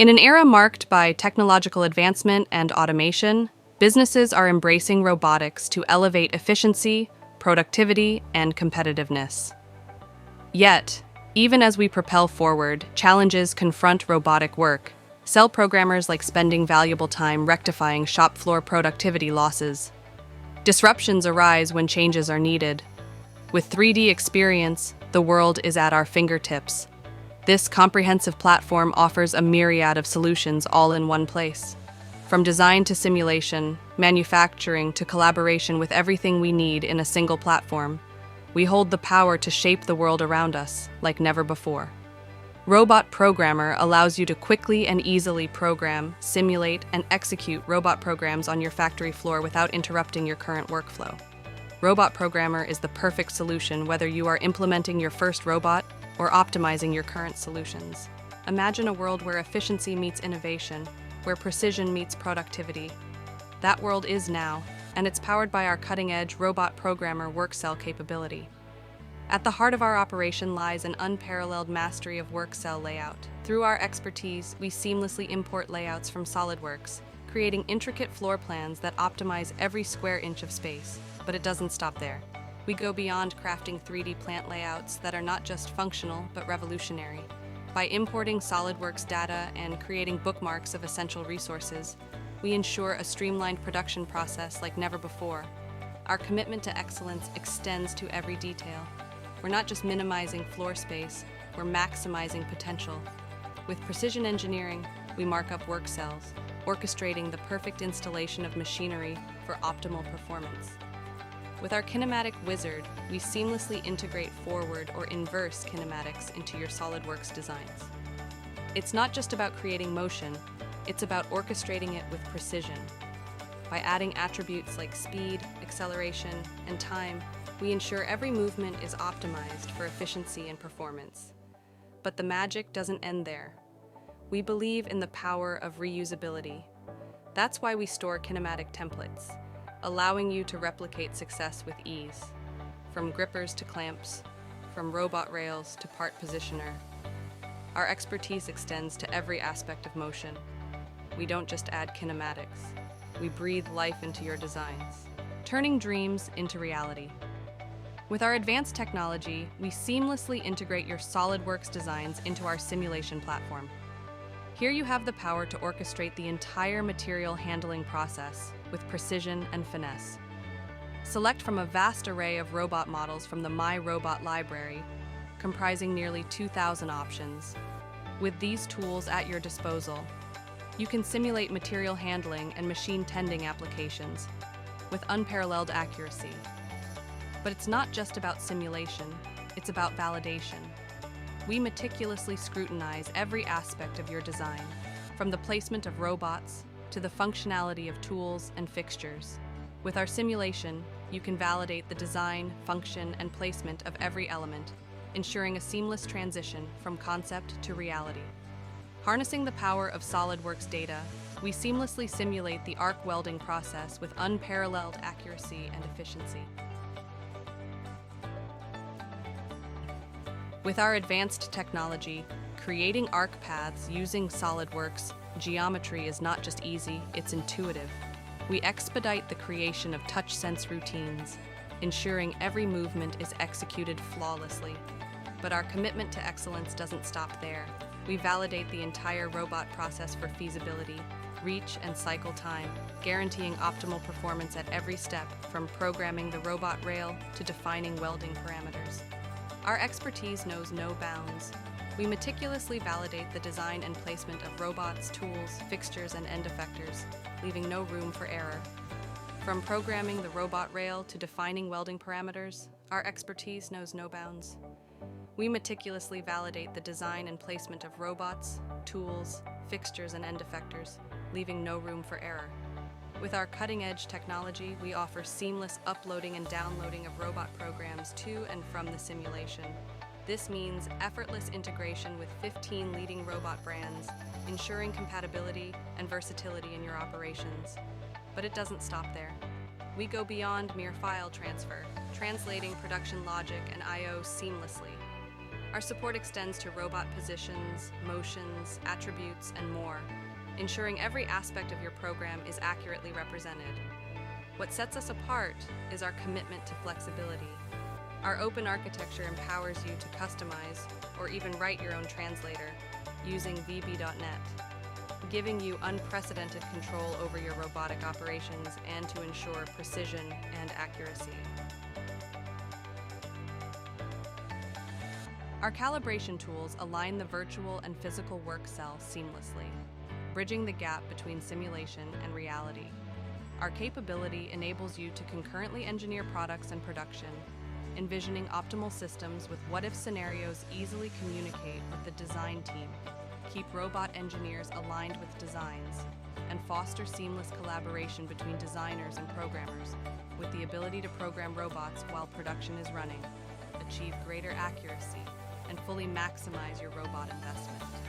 In an era marked by technological advancement and automation, businesses are embracing robotics to elevate efficiency, productivity, and competitiveness. Yet, even as we propel forward, challenges confront robotic work. Cell programmers like spending valuable time rectifying shop floor productivity losses. Disruptions arise when changes are needed. With 3D Experience, the world is at our fingertips. This comprehensive platform offers a myriad of solutions all in one place. From design to simulation, manufacturing to collaboration, with everything we need in a single platform, we hold the power to shape the world around us like never before. Robot Programmer allows you to quickly and easily program, simulate, and execute robot programs on your factory floor without interrupting your current workflow. Robot Programmer is the perfect solution whether you are implementing your first robot or optimizing your current solutions. Imagine a world where efficiency meets innovation, where precision meets productivity. That world is now, and it's powered by our cutting-edge Robot Programmer work cell capability. At the heart of our operation lies an unparalleled mastery of work cell layout. Through our expertise, we seamlessly import layouts from SolidWorks, creating intricate floor plans that optimize every square inch of space. But it doesn't stop there. We go beyond crafting 3D plant layouts that are not just functional, but revolutionary. By importing SolidWorks data and creating bookmarks of essential resources, we ensure a streamlined production process like never before. Our commitment to excellence extends to every detail. We're not just minimizing floor space, we're maximizing potential. With precision engineering, we mark up work cells, orchestrating the perfect installation of machinery for optimal performance. With our kinematic wizard, we seamlessly integrate forward or inverse kinematics into your SolidWorks designs. It's not just about creating motion, it's about orchestrating it with precision. By adding attributes like speed, acceleration, and time, we ensure every movement is optimized for efficiency and performance. But the magic doesn't end there. We believe in the power of reusability. That's why we store kinematic templates, allowing you to replicate success with ease. From grippers to clamps, from robot rails to part positioner, our expertise extends to every aspect of motion. We don't just add kinematics, we breathe life into your designs, turning dreams into reality. With our advanced technology, we seamlessly integrate your SolidWorks designs into our simulation platform. Here you have the power to orchestrate the entire material handling process with precision and finesse. Select from a vast array of robot models from the My Robot library, comprising nearly 2,000 options. With these tools at your disposal, you can simulate material handling and machine tending applications with unparalleled accuracy. But it's not just about simulation, it's about validation. We meticulously scrutinize every aspect of your design, from the placement of robots to the functionality of tools and fixtures. With our simulation, you can validate the design, function, and placement of every element, ensuring a seamless transition from concept to reality. Harnessing the power of SolidWorks data, we seamlessly simulate the arc welding process with unparalleled accuracy and efficiency. With our advanced technology, creating arc paths using SolidWorks geometry is not just easy, it's intuitive. We expedite the creation of touch sense routines, ensuring every movement is executed flawlessly. But our commitment to excellence doesn't stop there. We validate the entire robot process for feasibility, reach, and cycle time, guaranteeing optimal performance at every step, from programming the robot rail to defining welding parameters. Our expertise knows no bounds. We meticulously validate the design and placement of robots, tools, fixtures, and end effectors, leaving no room for error. From programming the robot rail to defining welding parameters, our expertise knows no bounds. We meticulously validate the design and placement of robots, tools, fixtures, and end effectors, leaving no room for error. With our cutting-edge technology, we offer seamless uploading and downloading of robot programs to and from the simulation. This means effortless integration with 15 leading robot brands, ensuring compatibility and versatility in your operations. But it doesn't stop there. We go beyond mere file transfer, translating production logic and I/O seamlessly. Our support extends to robot positions, motions, attributes, and more, ensuring every aspect of your program is accurately represented. What sets us apart is our commitment to flexibility. Our open architecture empowers you to customize or even write your own translator using VB.net, giving you unprecedented control over your robotic operations and to ensure precision and accuracy. Our calibration tools align the virtual and physical work cell seamlessly, bridging the gap between simulation and reality. Our capability enables you to concurrently engineer products and production, envisioning optimal systems with what-if scenarios easily communicate with the design team, keep robot engineers aligned with designs, and foster seamless collaboration between designers and programmers, with the ability to program robots while production is running, achieve greater accuracy, and fully maximize your robot investment.